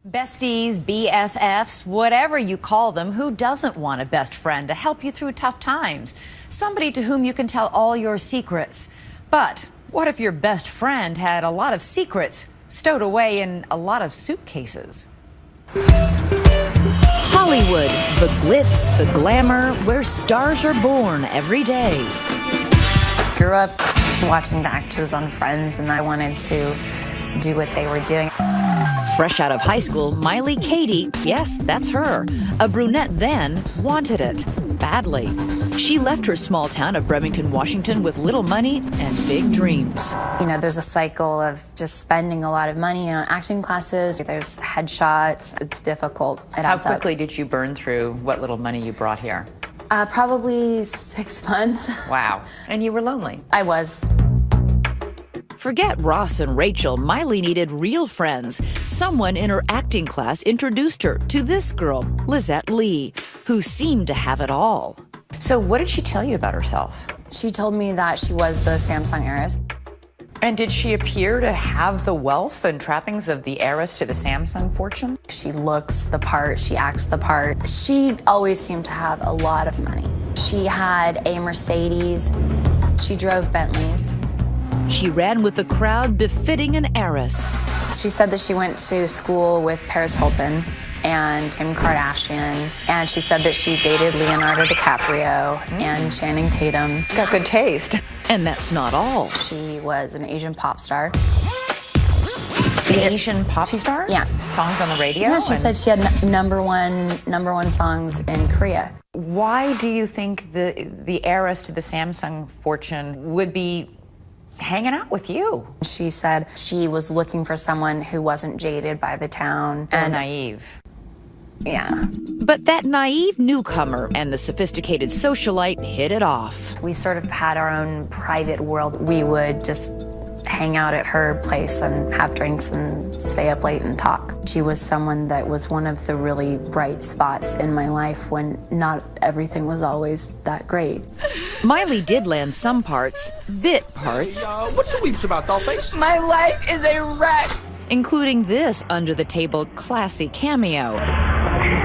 Besties, BFFs, whatever you call them, who doesn't want a best friend to help you through tough times? Somebody to whom you can tell all your secrets. But what if your best friend had a lot of secrets stowed away in a lot of suitcases? Hollywood, the glitz, the glamour, where stars are born every day. Grew up watching the actors on Friends, and I wanted to do what they were doing. Fresh out of high school, Meili Cady, yes, that's her, a brunette then, wanted it badly. She left her small town of Bremerton, Washington with little money and big dreams. You know, there's a cycle of just spending a lot of money on acting classes. There's headshots. It's difficult. How quickly did you burn through what little money you brought here? Probably 6 months. Wow. And you were lonely? I was. Forget Ross and Rachel, Meili needed real friends. Someone in her acting class introduced her to this girl, Lizette Lee, who seemed to have it all. So what did she tell you about herself? She told me that she was the Samsung heiress. And did she appear to have the wealth and trappings of the heiress to the Samsung fortune? She looks the part, she acts the part. She always seemed to have a lot of money. She had a Mercedes, she drove Bentleys. She ran with the crowd befitting an heiress. She said that she went to school with Paris Hilton and Kim Kardashian, and she said that she dated Leonardo DiCaprio and Channing Tatum. She's got good taste. And that's not all. She was an Asian pop star. An Asian pop star? Yeah. Songs on the radio? Yeah, she said she had number one songs in Korea. Why do you think the heiress to the Samsung fortune would be hanging out with you? She said she was looking for someone who wasn't jaded by the town. And naive. Yeah. But that naive newcomer and the sophisticated socialite hit it off. We sort of had our own private world. We would just hang out at her place and have drinks and stay up late and talk. She was someone that was one of the really bright spots in my life when not everything was always that great. Meili did land some parts, bit parts. Hey, what's the weeps about, dollface? My life is a wreck. Including this under-the-table classy cameo.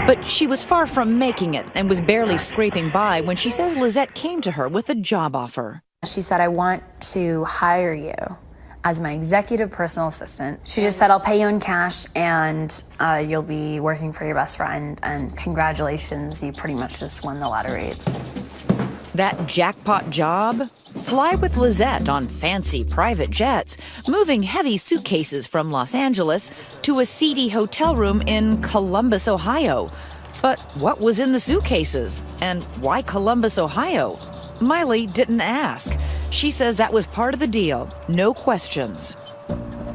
But she was far from making it and was barely scraping by when she says Lizette came to her with a job offer. She said, I want to hire you as my executive personal assistant. She just said, I'll pay you in cash and you'll be working for your best friend, and congratulations, you pretty much just won the lottery. That jackpot job? Fly with Lizette on fancy private jets, moving heavy suitcases from Los Angeles to a seedy hotel room in Columbus, Ohio. But what was in the suitcases? And why Columbus, Ohio? Meili didn't ask. She says that was part of the deal. No questions.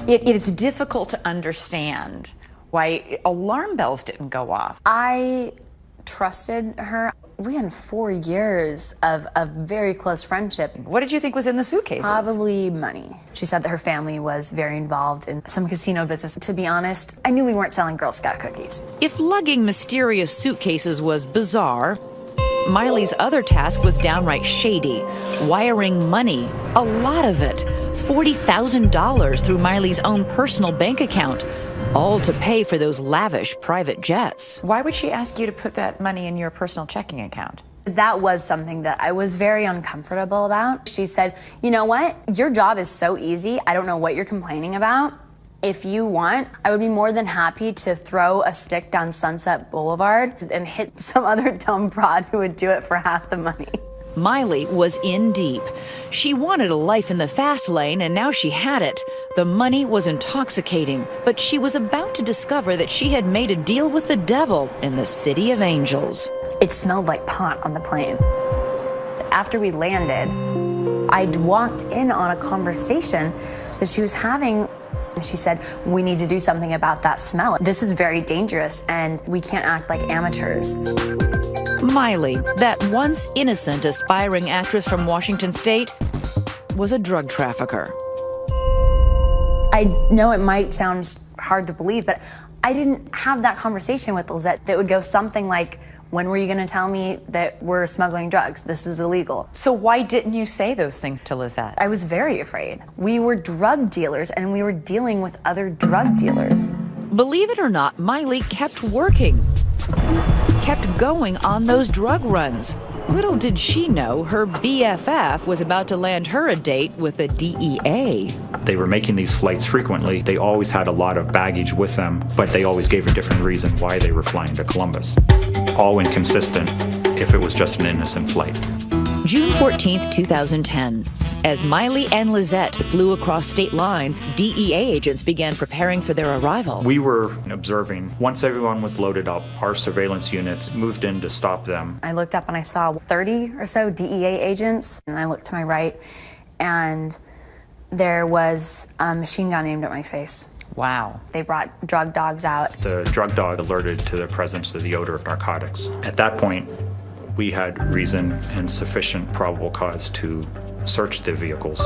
It's difficult to understand why alarm bells didn't go off. I trusted her. We had 4 years of a very close friendship. What did you think was in the suitcases? Probably money. She said that her family was very involved in some casino business. To be honest, I knew we weren't selling Girl Scout cookies. If lugging mysterious suitcases was bizarre, Meili's other task was downright shady. Wiring money, a lot of it, $40,000 through Meili's own personal bank account, all to pay for those lavish private jets. Why would she ask you to put that money in your personal checking account? That was something that I was very uncomfortable about. She said, you know what? Your job is so easy. I don't know what you're complaining about. If you want, I would be more than happy to throw a stick down Sunset Boulevard and hit some other dumb broad who would do it for half the money. Meili was in deep. She wanted a life in the fast lane, and now she had it. The money was intoxicating, but she was about to discover that she had made a deal with the devil in the City of Angels. It smelled like pot on the plane. After we landed, I walked in on a conversation that she was having. She said, we need to do something about that smell. This is very dangerous, and we can't act like amateurs. Meili, that once innocent aspiring actress from Washington State, was a drug trafficker. I know it might sound hard to believe, but I didn't have that conversation with Lizette that would go something like, when were you going to tell me that we're smuggling drugs? This is illegal. So why didn't you say those things to Lizette? I was very afraid. We were drug dealers, and we were dealing with other drug dealers. Believe it or not, Meili kept working, kept going on those drug runs. Little did she know her BFF was about to land her a date with the DEA. They were making these flights frequently. They always had a lot of baggage with them, but they always gave a different reason why they were flying to Columbus. All inconsistent if it was just an innocent flight. June 14th, 2010. As Meili and Lizette flew across state lines, DEA agents began preparing for their arrival. We were observing. Once everyone was loaded up, our surveillance units moved in to stop them. I looked up and I saw 30 or so DEA agents, and I looked to my right, and there was a machine gun aimed at my face. Wow. They brought drug dogs out. The drug dog alerted to the presence of the odor of narcotics. At that point, we had reason and sufficient probable cause to search the vehicles.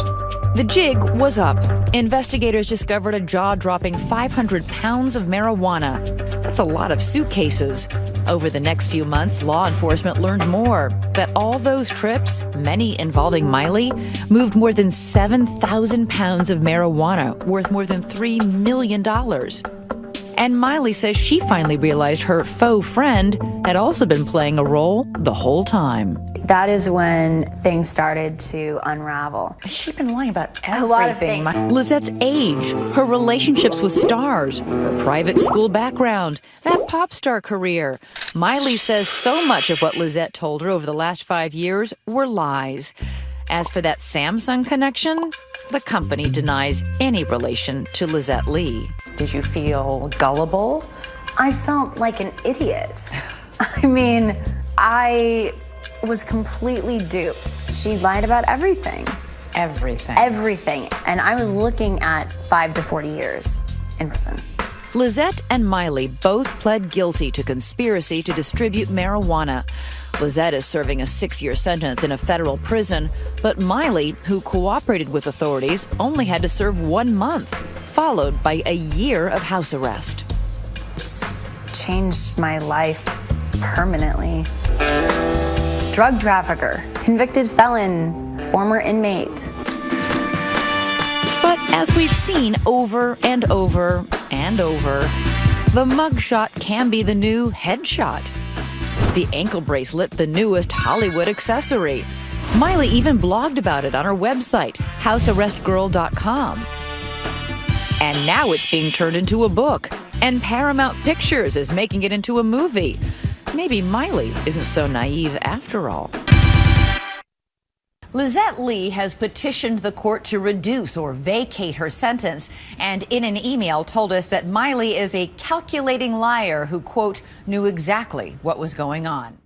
The jig was up. Investigators discovered a jaw-dropping 500 pounds of marijuana. That's a lot of suitcases. Over the next few months, law enforcement learned more, that all those trips, many involving Meili, moved more than 7,000 pounds of marijuana, worth more than $3 million. And Meili says she finally realized her faux friend had also been playing a role the whole time. That is when things started to unravel. She's been lying about everything. A lot of things. Lizette's age, her relationships with stars, her private school background, that pop star career. Meili says so much of what Lizette told her over the last 5 years were lies. As for that Samsung connection, the company denies any relation to Lizette Lee. Did you feel gullible? I felt like an idiot. I mean, I was completely duped. She lied about everything. Everything. Everything. And I was looking at 5 to 40 years in prison. Lizette and Meili both pled guilty to conspiracy to distribute marijuana. Lizette is serving a 6-year sentence in a federal prison, but Meili, who cooperated with authorities, only had to serve 1 month, followed by a year of house arrest. It's changed my life permanently. Drug trafficker, convicted felon, former inmate. But as we've seen over and over and over, the mugshot can be the new headshot. The ankle bracelet, the newest Hollywood accessory. Meili even blogged about it on her website, housearrestgirl.com. And now it's being turned into a book, and Paramount Pictures is making it into a movie. Maybe Meili isn't so naive after all. Lizette Lee has petitioned the court to reduce or vacate her sentence, and in an email told us that Meili is a calculating liar who, quote, knew exactly what was going on.